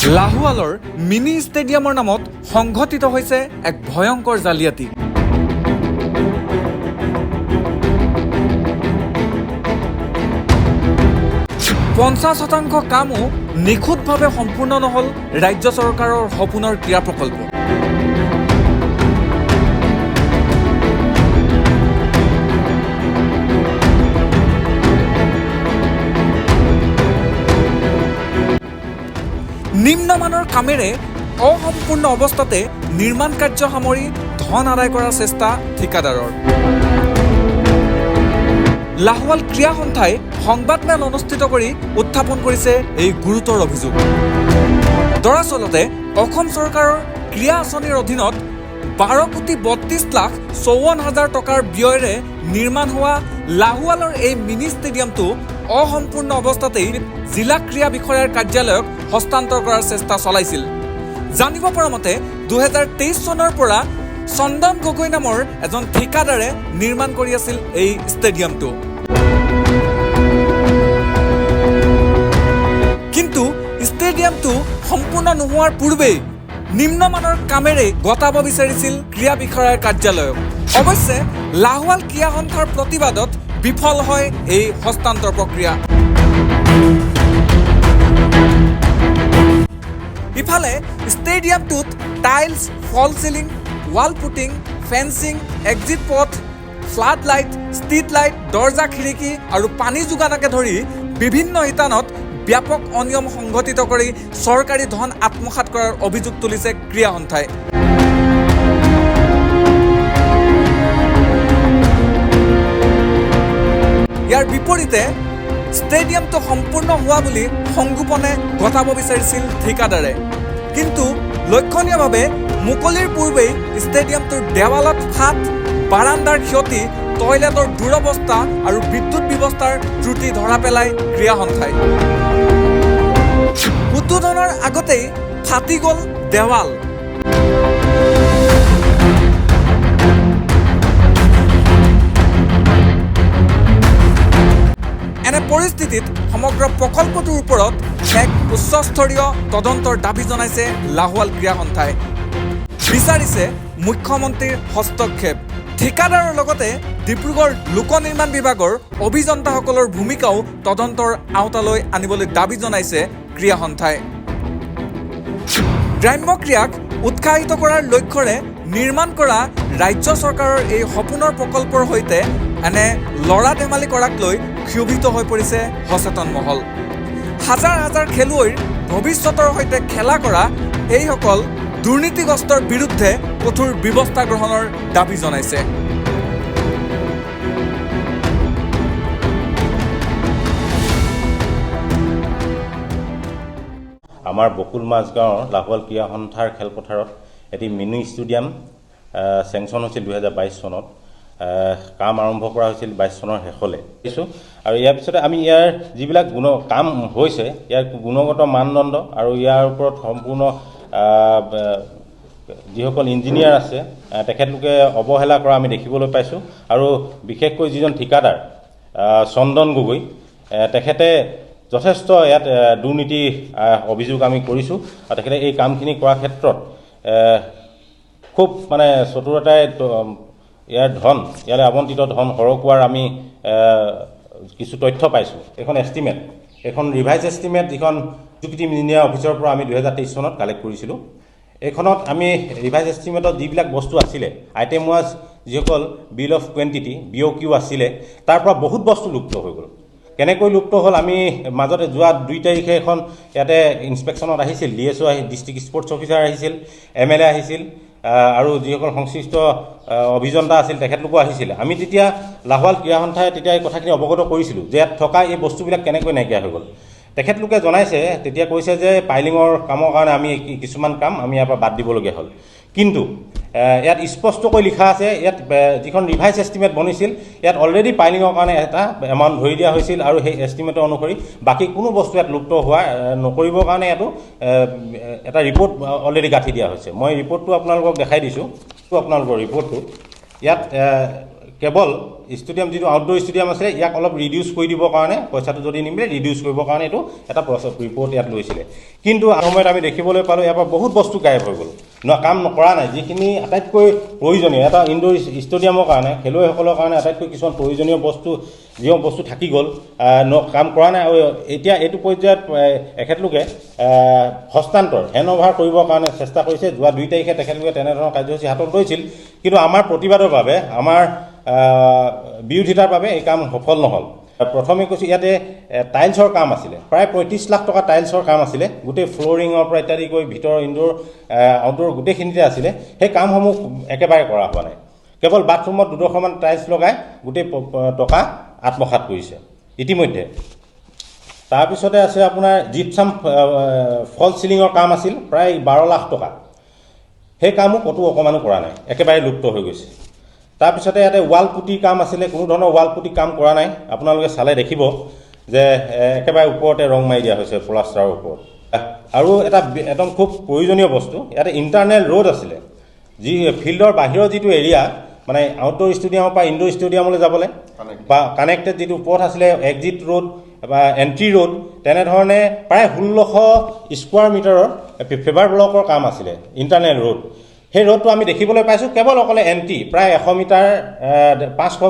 লাহোৱালৰ mini ষ্টেডিয়ামৰ নামত সংঘটিত হৈছে এক ভয়ংকৰ জালিয়াতি। 50% কামো নিখুঁতভাৱে সম্পূৰ্ণ নহল ৰাজ্য চৰকাৰৰ সপোনৰ ক্ৰীড়া প্ৰকল্প। নিম্নমানৰ কামেৰে অসম্পূৰ্ণ অৱস্থাতে নিৰ্মাণ কাৰ্য সামৰি ধন আদায় কৰাৰ চেষ্টা ঠিকাদাৰৰ। লাহোৱাল ক্ৰীড়া সন্থাই সংবাদমেল অনুষ্ঠিত কৰি উত্থাপন কৰিছে এই গুৰুতৰ অভিযোগ। দৰাচলতে অসম চৰকাৰৰ ক্ৰীড়া আঁচনিৰ অধীনত 12,32,54,000 টকাৰ ব্যয়েৰে নিৰ্মাণ হোৱা লাহোৱালৰ এই মিনি ষ্টেডিয়ামটো অসম্পূৰ্ণ অৱস্থাতেই জিলা ক্ৰীড়া বিষয়াৰ কাৰ্যালয়ক হস্তান্তৰ কৰাৰ চেষ্টা চলাইছিল। জানিব পৰা মতে 2023 চনৰ পৰা চন্দন গগৈ নামৰ এজন ঠিকাদাৰে নিৰ্মাণ কৰি আছিল এই ষ্টেডিয়ামটো। কিন্তু ষ্টেডিয়ামটো সম্পূৰ্ণ নোহোৱাৰ পূৰ্বেই নিম্নমানৰ কামেৰে গতাব বিচাৰিছিল ক্ৰীড়া বিষয়াৰ কাৰ্যালয়ক। অৱশ্যে লাহোৱাল ক্ৰীড়া সন্থাৰ প্ৰতিবাদত বিফল হয় এই হস্তান্তৰ প্ৰক্ৰিয়া। ইফালে ষ্টেডিয়ামটোত টাইলছ, ফল ceiling, wall putting, fencing, exit পথ, ফ্লাড লাইট, ষ্ট্ৰীট লাইট, দৰ্জা খিৰিকী আৰু পানী যোগানকে ধৰি বিভিন্ন শিতানত ব্যাপক অনিয়ম সংঘটিত কৰি চৰকাৰী ধন আত্মসাৎ কৰাৰ অভিযোগ তুলিছে ক্ৰীড়া সন্থাই। ইয়াৰ বিপৰীতে ষ্টেডিয়ামটো সম্পূৰ্ণ হোৱা বুলি সংগোপনে গতাব বিচাৰিছিল ঠিকাদাৰে। কিন্তু লক্ষণীয়ভাৱে মুকলিৰ পূৰ্বেই ষ্টেডিয়ামটোৰ দেৱালত ফাট, বাৰাণ্ডাৰ ক্ষতি, টয়লেটৰ দুৰৱস্থা আৰু বিদ্যুৎ ব্যৱস্থাৰ ত্ৰুটি ধৰা পেলায় ক্ৰীড়া সন্থাই। উদ্বোধনৰ আগতেই ফাটি গ'ল দেৱাল। এনে পৰিস্থিতিত সমগ্ৰ প্ৰকল্পটোৰ ওপৰত এক উচ্চস্তৰীয় তদন্তৰ দাবী জনাইছে লাহোৱাল ক্ৰীড়া সন্থাই। বিচাৰিছে মুখ্যমন্ত্ৰীৰ হস্তক্ষেপ। ঠিকাদাৰৰ লগতে ডিব্ৰুগড় লোক নিৰ্মাণ বিভাগৰ অভিযন্তাসকলৰ ভূমিকাও তদন্তৰ আওতালৈ আনিবলৈ দাবী জনাইছে ক্ৰীড়া সন্থাই। গ্ৰাম্য ক্ৰীড়াক উৎসাহিত কৰাৰ লক্ষ্যৰে নিৰ্মাণ কৰা ৰাজ্য চৰকাৰৰ এই সপোনৰ প্ৰকল্পৰ সৈতে এনে লৰা ধেমালি কৰাক লৈ ক্ষোভিত হৈ পৰিছে সচেতন মহল। হাজাৰ হাজাৰ খেলুৱৈৰ ভৱিষ্যতৰ সৈতে খেলা কৰা এইসকল দুৰ্নীতিগ্ৰস্তৰ বিৰুদ্ধে কঠোৰ ব্যৱস্থা গ্ৰহণৰ দাবী জনাইছে। আমাৰ বকুল মাজগাঁৱৰ লাহোৱাল ক্ৰীড়া সন্থাৰ খেলপথাৰত এটি মিনি ষ্টেডিয়াম চেংচন হৈছিল 2022 চনত। কাম আৰম্ভ কৰা হৈছিল 22 চনৰ শেষলৈ আৰু ইয়াৰ পিছতে আমি ইয়াৰ যিবিলাক কাম হৈছে ইয়াৰ গুণগত মানদণ্ড আৰু ইয়াৰ ওপৰত সম্পূৰ্ণ যিসকল ইঞ্জিনিয়াৰ আছে তেখেতলোকে অৱহেলা কৰা আমি দেখিবলৈ পাইছোঁ। আৰু বিশেষকৈ যিজন ঠিকাদাৰ চন্দন গগৈ তেখেতে যথেষ্ট ইয়াত দুৰ্নীতি অভিযোগ আমি কৰিছোঁ আৰু তেখেতে এই কামখিনি কৰাৰ ক্ষেত্ৰত খুব চতুৰতাই ইয়ালৈ আবণ্টিত ধন সৰকোৱাৰ আমি কিছু তথ্য পাইছোঁ। এখন এষ্টিমেট, এখন ৰিভাইজ এষ্টিমেট যিখন এক্সিকিউটিভ ইঞ্জিনিয়াৰ অফিচৰ পৰা আমি 2023 চনত কালেক্ট কৰিছিলোঁ। এইখনত আমি ৰিভাইজ এষ্টিমেটত যিবিলাক বস্তু আছিলে, আইটেম ৱাইজ যিসকল বিল অফ কুৱেণ্টিটি BOQ আছিলে, তাৰ পৰা বহুত বস্তু লুপ্ত হৈ গ'ল। কেনেকৈ লুপ্ত হ'ল, আমি মাজতে যোৱা 2 তাৰিখে এখন ইয়াতে ইনস্পেকশ্যনত আহিছিল, DSO ডিষ্ট্ৰিক্ট স্পৰ্টছ অফিচাৰ আহিছিল, MLA আহিছিল আৰু যিসকল সংশ্লিষ্ট অভিযন্তা আছিল তেখেতলোকো আহিছিল। আমি তেতিয়া লাহোৱাল ক্ৰীড়া সন্থাই তেতিয়া এই কথাখিনি অৱগত কৰিছিলোঁ যে ইয়াত থকা এই বস্তুবিলাক কেনেকৈ নাইকিয়া হৈ গ'ল। তেখেতলোকে জনাইছে, তেতিয়া কৈছে যে পাইলিঙৰ কামৰ কাৰণে আমি কিছুমান কাম আমি ইয়াৰ পৰা বাদ দিবলগীয়া হ'ল। কিন্তু ইয়াত স্পষ্টকৈ লিখা আছে, ইয়াত যিখন ৰিভাইজ এষ্টিমেট বনিছিল ইয়াত অলৰেডি পাইলিঙৰ কাৰণে এটা এমাউণ্ট ধৰি দিয়া হৈছিল আৰু সেই এষ্টিমেটৰ অনুসৰি বাকী কোনো বস্তু ইয়াত লুপ্ত হোৱা নকৰিবৰ কাৰণে ইয়াতো এটা ৰিপৰ্ট অলৰেডি গাঁঠি দিয়া হৈছে। মই ৰিপৰ্টটো আপোনালোকক দেখাই দিছোঁ। আপোনালোকৰ ৰিপৰ্টটো ইয়াত কেৱল ষ্টেডিয়াম যিটো আউটডোৰ ষ্টেডিয়াম আছে ইয়াক অলপ ৰিডিউচ কৰি দিবৰ কাৰণে পইচাটো যদি নিমিলে ৰিডিউচ কৰিবৰ কাৰণে এইটো এটা ৰিপৰ্ট ইয়াত লৈছিলে কিন্তু সময়ত আমি দেখিবলৈ পালোঁ ইয়াৰ পৰা বহুত বস্তু গায়ব হৈ গ'ল কাম কৰা নাই যিখিনি আটাইতকৈ প্ৰয়োজনীয় এটা ইনডোৰ ষ্টেডিয়ামৰ কাৰণে খেলুৱৈসকলৰ কাৰণে আটাইতকৈ কিছুমান প্ৰয়োজনীয় বস্তু যিবোৰ বস্তু থাকি গ'ল কাম কৰা নাই আৰু এতিয়া এইটো পৰ্যায়ত এখেতলোকে হস্তান্তৰ হেণ্ডঅভাৰ কৰিবৰ কাৰণে চেষ্টা কৰিছে যোৱা 2 তাৰিখে তেখেতলোকে তেনেধৰণৰ কাৰ্যসূচী হাতত লৈছিল কিন্তু আমাৰ প্ৰতিবাদৰ বাবে আমাৰ বিৰোধিতাৰ বাবে এই কাম সফল নহ'ল প্ৰথমে কৈছোঁ ইয়াতে টাইলছৰ কাম আছিলে প্ৰায় 35 লাখ টকা টাইলছৰ কাম আছিলে গোটেই ফ্ল'ৰিঙৰ পৰা ইত্যাদি কৰি ভিতৰ ইনডোৰ আউটডোৰ গোটেইখিনিতে আছিলে সেই কামসমূহ একেবাৰে কৰা হোৱা নাই কেৱল বাথৰুমত 2ডোখৰমান টাইলছ লগাই গোটেই টকা আত্মসাৎ কৰিছে ইতিমধ্যে তাৰপিছতে আছে আপোনাৰ জিপছাম ফল চিলিঙৰ কাম আছিল প্ৰায় 12 লাখ টকা সেই কামো ক'তো অকণমানো কৰা নাই একেবাৰে লুপ্ত হৈ গৈছে তাৰপিছতে ইয়াতে ৱাল পুটিৰ কাম আছিলে কোনো ধৰণৰ ৱাল পুটি কাম কৰা নাই আপোনালোকে চালে দেখিব যে একেবাৰে ওপৰতে ৰং মাৰি দিয়া হৈছে প্লাষ্টাৰৰ ওপৰত আৰু এটা একদম খুব প্ৰয়োজনীয় বস্তু ইয়াতে ইণ্টাৰনেল ৰোড আছিলে যি ফিল্ডৰ বাহিৰৰ যিটো এৰিয়া মানে আউটডোৰ ষ্টেডিয়ামৰ পৰা ইনডোৰ ষ্টেডিয়ামলৈ যাবলৈ বা কানেক্টেড যিটো পথ আছিলে এক্সিট ৰোড বা এণ্ট্ৰি ৰোড তেনেধৰণে প্ৰায় 1600 স্কোৱাৰ মিটাৰৰ ফেভাৰ ব্লকৰ কাম আছিলে ইণ্টাৰনেল ৰোড সেই ৰোডটো আমি দেখিবলৈ পাইছোঁ কেৱল অকলে এণ্ট্ৰি প্ৰায় 100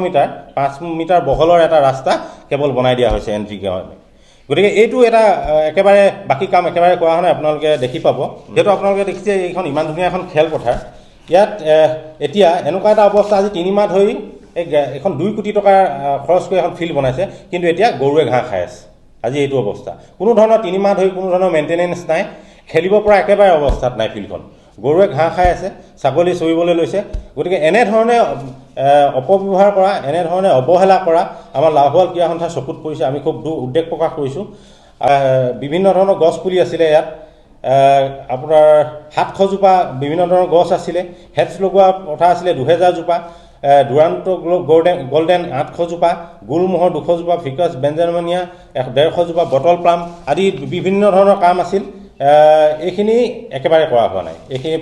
মিটাৰ 5 মিটাৰ বহলৰ এটা ৰাস্তা কেৱল বনাই দিয়া হৈছে এণ্ট্ৰি কাৰণে গতিকে এইটো এটা একেবাৰে বাকী কাম একেবাৰে কৰা হোৱা নাই আপোনালোকে দেখি পাব যিহেতু আপোনালোকে দেখিছে এইখন ইমান ধুনীয়া এখন খেলপথাৰ ইয়াত এতিয়া এনেকুৱা এটা অৱস্থা আজি 3 মাহ ধৰি এখন 2 কোটি টকা খৰচ কৰি এখন ফিল্ড বনাইছে কিন্তু এতিয়া গৰুৱে ঘাঁহ খাই আছে আজি এইটো অৱস্থা কোনো ধৰণৰ 3 মাহ ধৰি কোনো ধৰণৰ মেইনটেনেন্স নাই খেলিব পৰা একেবাৰে অৱস্থাত নাই ফিল্ডখন গৰুৱে ঘাঁহ খাই আছে ছাগলী চৰিবলৈ লৈছে গতিকে এনেধৰণে অপব্যৱহাৰ কৰা এনেধৰণে অৱহেলা কৰা আমাৰ লাহোৱাল ক্ৰীড়া সন্থাৰ চকুত পৰিছে আমি খুব উদ্বেগ প্ৰকাশ কৰিছোঁ বিভিন্ন ধৰণৰ গছ পুলি আছিলে ইয়াত আপোনাৰ 700 জোপা বিভিন্ন ধৰণৰ গছ আছিলে হেডছ লগোৱা কথা আছিলে 2000 জোপা ডুৰাণ্ট গল্ডেন 800 জোপা গুলমোহৰ 200 জোপা ফিকাছ বেঞ্জামিনিয়া 150 জোপা বটল প্লাম আদি বিভিন্ন ধৰণৰ কাম আছিল এইখিনি একেবাৰে কৰা হোৱা নাই এইখিনি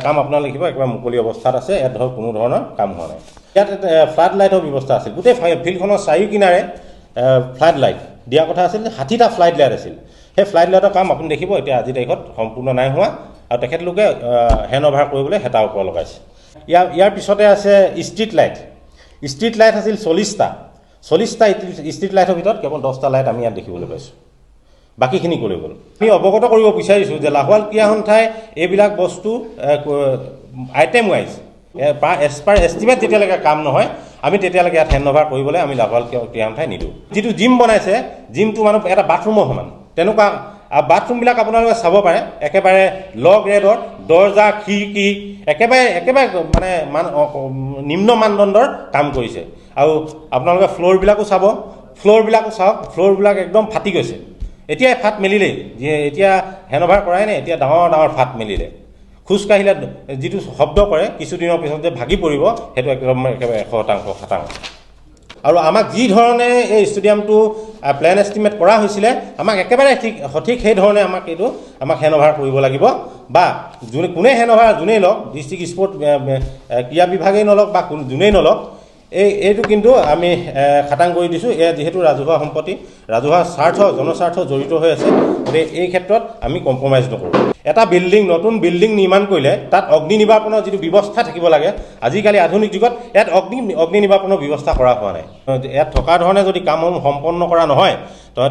কাম আপোনালোকে দেখিব একেবাৰে মুকলি অৱস্থাত আছে ইয়াত ধৰক কোনো ধৰণৰ কাম হোৱা নাই ইয়াত ফ্লাড লাইটৰ ব্যৱস্থা আছিল গোটেই ফিল্ডখনৰ চাৰিও কিনাৰে ফ্লাড লাইট দিয়া কথা আছিল 60টা ফ্লাড লাইট আছিল সেই ফ্লাড লাইটৰ কাম আপুনি দেখিব এতিয়া আজি তাৰিখত সম্পূৰ্ণ নাই হোৱা আৰু তেখেতলোকে হেণ্ডঅভাৰ কৰিবলৈ হেতাৰ ওপৰত লগাইছে ইয়াৰ পিছতে আছে ষ্ট্ৰীট লাইট আছিল 40টা ষ্ট্ৰীট লাইটৰ ভিতৰত কেৱল 10টা লাইট আমি ইয়াত দেখিবলৈ পাইছোঁ বাকীখিনি ক'লৈ গ'ল আমি অৱগত কৰিব বিচাৰিছোঁ যে লাহোৱাল ক্ৰীড়া সন্থাই এইবিলাক বস্তু item wise as per estimate যেতিয়ালৈকে কাম নহয় আমি তেতিয়ালৈকে ইয়াত হেণ্ডঅভাৰ কৰিবলৈ আমি লাহোৱাল ক্ৰীড়া সন্থাই নিদিওঁ যিটো জিম বনাইছে জিমটো মানে এটা বাথৰুমৰ সমান তেনেকুৱা বাথৰুমবিলাক আপোনালোকে চাব পাৰে একেবাৰে ল' গ্ৰেডৰ দৰ্জা খিৰিকী একেবাৰে মানে নিম্ন মানদণ্ডৰ কাম কৰিছে আৰু আপোনালোকে ফ্ল'ৰবিলাকো চাওক ফ্ল'ৰবিলাক একদম ফাটি গৈছে এতিয়া ফাট মেলিলেই এতিয়া হেণ্ডঅভাৰ কৰাই নাই এতিয়া ডাঙৰ ফাট মেলিলে খোজকাঢ়িলে যিটো শব্দ কৰে কিছুদিনৰ পিছত যে ভাগি পৰিব সেইটো একেবাৰে 100% আৰু আমাক যি ধৰণে এই ষ্টেডিয়ামটো প্লেন এষ্টিমেট কৰা হৈছিলে আমাক একেবাৰে সঠিক সেই ধৰণে আমাক হেণ্ডঅভাৰ কৰিব লাগিব বা কোনে হেণ্ডঅভাৰ যোনেই লওক ডিষ্ট্ৰিক্ট স্পৰ্ট ক্ৰীড়া বিভাগেই নলওক বা যোনেই নলওক এইটো কিন্তু আমি খাটাং কৰি দিছোঁ এয়া যিহেতু ৰাজহুৱা সম্পত্তি ৰাজহুৱা জনস্বাৰ্থ জড়িত হৈ আছে গতিকে এই ক্ষেত্ৰত আমি কম্প্ৰমাইজ নকৰোঁ এটা নতুন বিল্ডিং নিৰ্মাণ কৰিলে তাত অগ্নি নিৰ্বাপনৰ যিটো ব্যৱস্থা থাকিব লাগে আজিকালি আধুনিক যুগত ইয়াত অগ্নি নিৰ্বাপনৰ ব্যৱস্থা কৰা হোৱা নাই ইয়াত থকা ধৰণে যদি কামসমূহ সম্পন্ন কৰা নহয়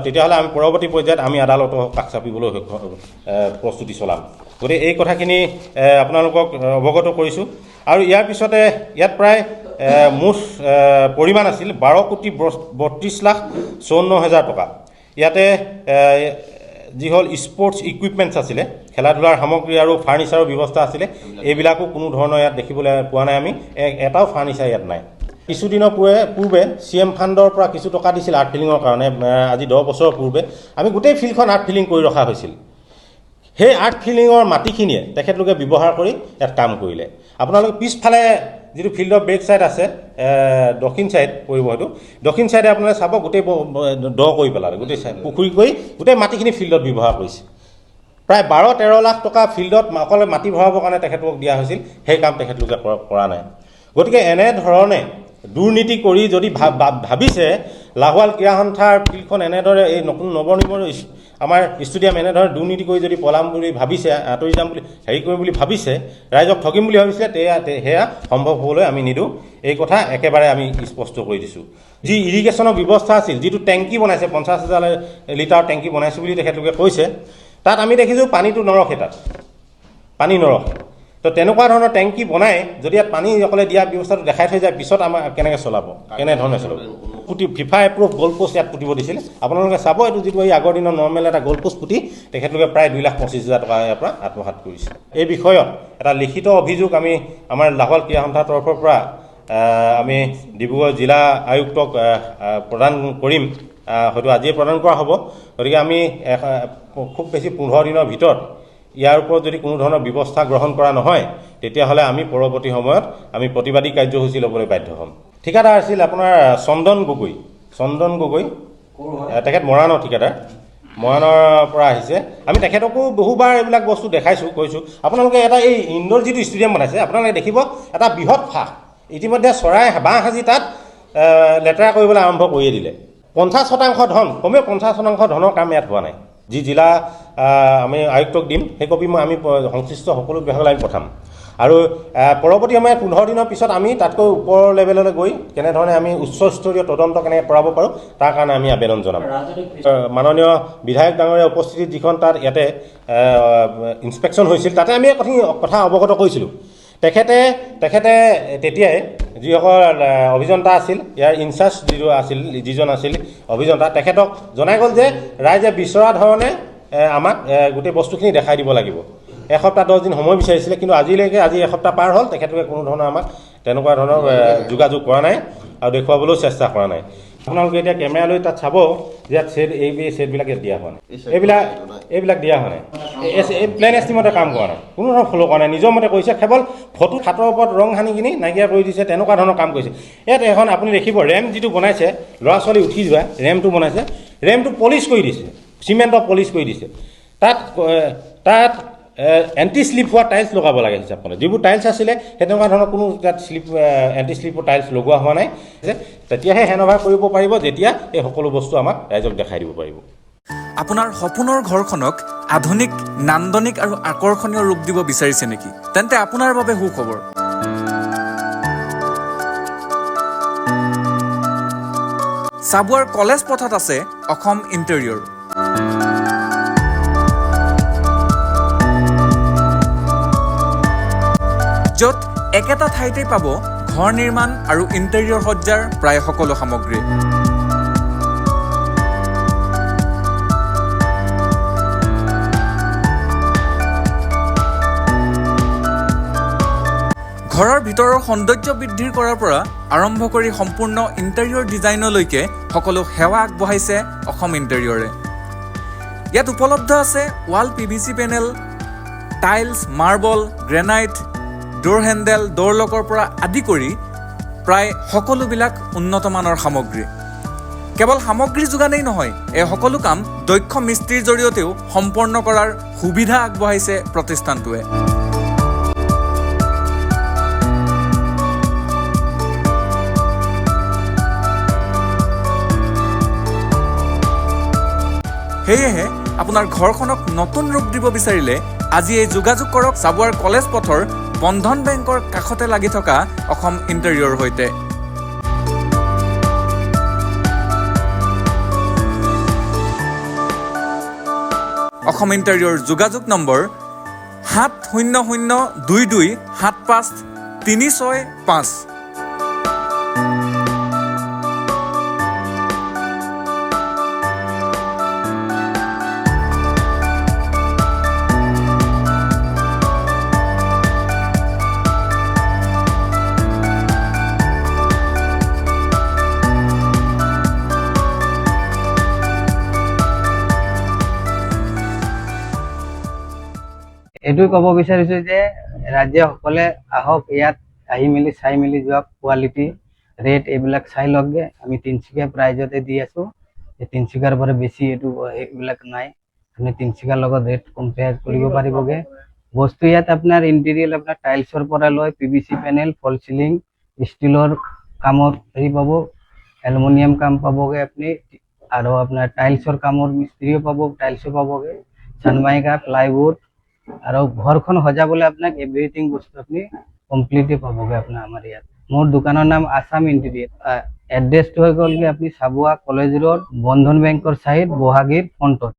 তেতিয়াহ'লে আমি পৰৱৰ্তী পৰ্যায়ত আমি আদালতৰ কাষ চাপিবলৈ প্ৰস্তুতি চলাম গতিকে এই কথাখিনি আপোনালোকক অৱগত কৰিছোঁ আৰু ইয়াৰ পিছতে ইয়াত প্ৰায় মুঠ পৰিমাণ আছিল 12,32,54,000 টকা ইয়াতে যি হ'ল স্পৰ্টছ ইকুইপমেণ্টছ আছিলে খেলা ধূলাৰ সামগ্ৰী আৰু ফাৰ্নিচাৰৰ ব্যৱস্থা আছিলে এইবিলাকো কোনো ধৰণৰ ইয়াত দেখিবলৈ পোৱা নাই আমি এটাও ফাৰ্নিচাৰ ইয়াত নাই কিছুদিনৰ পূৰ্বে CM ফাণ্ডৰ পৰা কিছু টকা দিছিল আৰ্ট ফিলিঙৰ কাৰণে আজি 10 বছৰৰ পূৰ্বে আমি গোটেই ফিল্ডখন আৰ্ট ফিলিং কৰি ৰখা হৈছিল সেই আৰ্ট ফিলিঙৰ মাটিখিনিয়ে তেখেতলোকে ব্যৱহাৰ কৰি ইয়াত কাম কৰিলে আপোনালোকে পিছফালে যিটো ফিল্ডৰ বেক চাইড আছে দক্ষিণ চাইড পৰিব হয়তো দক্ষিণ চাইডে আপোনালোকে চাব গোটেই দ কৰি পেলালে গোটেই পুখুৰী কৰি গোটেই মাটিখিনি ফিল্ডত ব্যৱহাৰ কৰিছে প্ৰায় 12-13 লাখ টকা ফিল্ডত অকলে মাটি ভৰাবৰ কাৰণে তেখেতলোকক দিয়া হৈছিল সেই কাম তেখেতলোকে কৰা নাই গতিকে এনেধৰণে দুৰ্নীতি কৰি যদি ভাবিছে লাহোৱাল ক্ৰীড়া সন্থাৰ ফিল্ডখন এনেদৰে এই নতুন নৱনিৰ্মিত আমাৰ ষ্টেডিয়াম এনেদৰে দুৰ্নীতি কৰি যদি পলাম বুলি ভাবিছে, আঁতৰি যাম বুলি হেৰি কৰিম বুলি ভাবিছে, ৰাইজক ঠগিম বুলি ভাবিছে, সেয়া সম্ভৱ হ'বলৈ আমি নিদিওঁ। এই কথা একেবাৰে আমি স্পষ্ট কৰি দিছোঁ। যি ইৰিগেশ্যনৰ ব্যৱস্থা আছিল, যিটো টেংকি বনাইছে 50,000 লিটাৰ টেংকি বনাইছোঁ বুলি তেখেতলোকে কৈছে, তাত আমি দেখিছোঁ পানীটো নৰখে, তাত পানী নৰখে। তো তেনেকুৱা ধৰণৰ টেংকি বনাই যদি ইয়াত পানী অকলে দিয়া ব্যৱস্থাটো দেখাই থৈ যায়, পিছত আমাৰ কেনেকৈ চলাব, কেনেধৰণে চলাব? ফিফা এপ্ৰুভ গ'ল পোষ্ট ইয়াত পুতিব দিছিল। আপোনালোকে চাব, এইটো যিটো এই আগৰ দিনৰ নৰ্মেল এটা গ'ল পোষ্ট পুতি তেখেতলোকে প্ৰায় 2,25,000 টকা ইয়াৰ পৰা আত্মসাৎ কৰিছে। এই বিষয়ত এটা লিখিত অভিযোগ আমি আমাৰ লাহোৱাল ক্ৰীড়া সন্থাৰ তৰফৰ পৰা আমি ডিব্ৰুগড় জিলা আয়ুক্তক প্ৰদান কৰিম, হয়তো আজিয়ে প্ৰদান কৰা হ'ব। গতিকে আমি খুব বেছি 15 দিনৰ ভিতৰত ইয়াৰ ওপৰত যদি কোনো ধৰণৰ ব্যৱস্থা গ্ৰহণ কৰা নহয়, তেতিয়াহ'লে আমি পৰৱৰ্তী সময়ত আমি প্ৰতিবাদী কাৰ্যসূচী ল'বলৈ বাধ্য হ'ম। ঠিকাদাৰ আছিল আপোনাৰ চন্দন গগৈ, তেখেত মৰাণৰ ঠিকাদাৰ, মৰাণৰ পৰা আহিছে। আমি তেখেতকো বহুবাৰ এইবিলাক বস্তু দেখাইছোঁ, কৈছোঁ। আপোনালোকে এটা এই ইনডোৰ যিটো ষ্টেডিয়াম বনাইছে, আপোনালোকে দেখিব এটা বৃহৎ ফাঁক, ইতিমধ্যে চৰাই বাঁহ সাজি তাত লেতেৰা কৰিবলৈ আৰম্ভ কৰিয়ে দিলে। 50% ধন, কমেও 50% ধনৰ কাম ইয়াত হোৱা নাই। যি জিলা আমি আয়ুক্তক দিম, সেই কপি আমি সংশ্লিষ্ট সকলো বিভাগলৈ আমি পঠাম। আৰু পৰৱৰ্তী সময়ত 15 দিনৰ পিছত আমি তাতকৈ ওপৰৰ লেভেললৈ গৈ কেনেধৰণে আমি উচ্চস্তৰীয় তদন্ত কেনেকৈ কৰাব পাৰোঁ, তাৰ কাৰণে আমি আবেদন জনাম। মাননীয় বিধায়ক ডাঙৰীয়া উপস্থিতিত যিখন তাত ইয়াতে ইনস্পেকশ্যন হৈছিল, তাতে আমি কথা অৱগত কৰিছিলোঁ। তেখেতে তেতিয়াই যিসকল অভিযন্তা আছিল, ইয়াৰ ইনচাৰ্জ যিজন আছিল অভিযন্তা, তেখেতক জনাই গ'ল যে ৰাইজে বিচৰা ধৰণে আমাক গোটেই বস্তুখিনি দেখাই দিব লাগিব। 1 সপ্তাহ 10 দিন সময় বিচাৰিছিলে, কিন্তু আজি 1 সপ্তাহ পাৰ হ'ল, তেখেতলোকে কোনো ধৰণৰ আমাক তেনেকুৱা ধৰণৰ যোগাযোগ কৰা নাই আৰু দেখুৱাবলৈও চেষ্টা কৰা নাই। আপোনালোকে এতিয়া কেমেৰা লৈ তাত চাব যে ইয়াত ছেটবিলাক ইয়াত দিয়া হোৱা নাই, এইবিলাক দিয়া হোৱা নাই। এই প্লেন এষ্টিমেটৰ কাম কৰা নাই, কোনো ধৰণৰ ফ'ল' কৰা নাই, নিজৰ মতে কৰিছে। কেৱল ফটো খাটৰ ওপৰত ৰং সানি কিনি নাইকিয়া কৰি দিছে, তেনেকুৱা ধৰণৰ কাম কৰিছে। ইয়াত এখন আপুনি দেখিব ৰেম্প যিটো বনাইছে, ল'ৰা ছোৱালী উঠি যোৱা ৰেম্পটো বনাইছে, ৰেম্পটো পলিচ কৰি দিছে, চিমেণ্টৰ পলিচ কৰি দিছে। তাত এণ্টি শ্লিপ হোৱা টাইলছ লগাব লাগে হিচাপ কৰে। যিবোৰ টাইলছ আছিলে তেনেকুৱা ধৰণৰ কোনো তাত এণ্টি শ্লিপৰ টাইলছ লগোৱা হোৱা নাই। তেতিয়াহে হেণ্ডঅভাৰ কৰিব পাৰিব, যেতিয়া এই সকলো বস্তু আমাক ৰাইজক দেখাই দিব পাৰিব। আপোনাৰ সপোনৰ ঘৰখনক আধুনিক, নান্দনিক আৰু আকৰ্ষণীয় ৰূপ দিব বিচাৰিছে নেকি? তেন্তে আপোনাৰ বাবে সুখবৰ। চাবুৱাৰ কলেজ পথত আছে অসম ইণ্টেৰিয়ৰ। য'ত একেটা ঠাইতে পাব ঘৰ নিৰ্মাণ আৰু ইণ্টেৰিয়ৰ সজ্জাৰ প্ৰায় সকলো সামগ্ৰী। ঘৰৰ ভিতৰৰ সৌন্দৰ্য বৃদ্ধিৰ কৰাৰ পৰা আৰম্ভ কৰি সম্পূৰ্ণ ইণ্টেৰিয়ৰ ডিজাইনলৈকে সকলো সেৱা আগবঢ়াইছে অসম ইণ্টেৰিয়ৰে। ইয়াত উপলব্ধ আছে wall PVC panel, tiles, marble, granite, door handle, door লকৰ পৰা আদি কৰি প্ৰায় সকলোবিলাক উন্নত মানৰ সামগ্ৰী। কেৱল সামগ্ৰী যোগানেই নহয়, এই সকলো কাম দক্ষ মিস্ত্ৰীৰ জৰিয়তেও সম্পন্ন কৰাৰ সুবিধা আগবঢ়াইছে প্ৰতিষ্ঠানটোৱে। সেয়েহে আপোনাৰ ঘৰখনক নতুন ৰূপ দিব বিচাৰিলে আজিয়েই যোগাযোগ কৰক চাবুৱাৰ কলেজ পথৰ বন্ধন বেংকৰ কাষতে লাগি থকা অসম ইণ্টেৰিয়ৰৰ সৈতে। অসম ইণ্টেৰিয়ৰ যোগাযোগ নম্বৰ 70022753665। এইটোৱে ক'ব বিচাৰিছোঁ যে ৰাজ্য সকলে আহক, ইয়াত আহি মেলি চাই মেলি যোৱা, কোৱালিটি, ৰেট এইবিলাক চাই লওকগে। আমি তিনিচুকীয়া প্ৰাইজতে দি আছোঁ, তিনিচুকীয়াৰ পৰা বেছি এইবিলাক নাই। আপুনি তিনিচুকীয়াৰ লগত ৰেট কম্পেয়াৰ কৰিব পাৰিবগে। বস্তু ইয়াত আপোনাৰ ইণ্টেৰিয়ৰ আপোনাৰ টাইলছৰ পৰা লৈ PVC পেনেল, ফল চিলিং, ষ্টিলৰ কামৰ হেৰি পাব, এলুমিনিয়াম কাম পাবগে আপুনি, আৰু আপোনাৰ টাইলছৰ কামৰ মিস্ত্ৰীও পাব, টাইলছো পাবগে, চানমাইকা, প্লাইউড, আৰু ঘৰখন সজাবলৈ আপোনাক এভৰিথিং বস্তু আপুনি কমপ্লিটলি পাবগে আপোনাৰ আমাৰ ইয়াত। মোৰ দোকানৰ নাম আছাম ইণ্টেৰিয়ৰ। এড্ৰেছটো হৈ গ'ল কি আপুনি চাবুৱা কলেজ ৰোড, বন্ধন বেংকৰ চাইড, বহাগীৰ ফ্ৰণ্টত।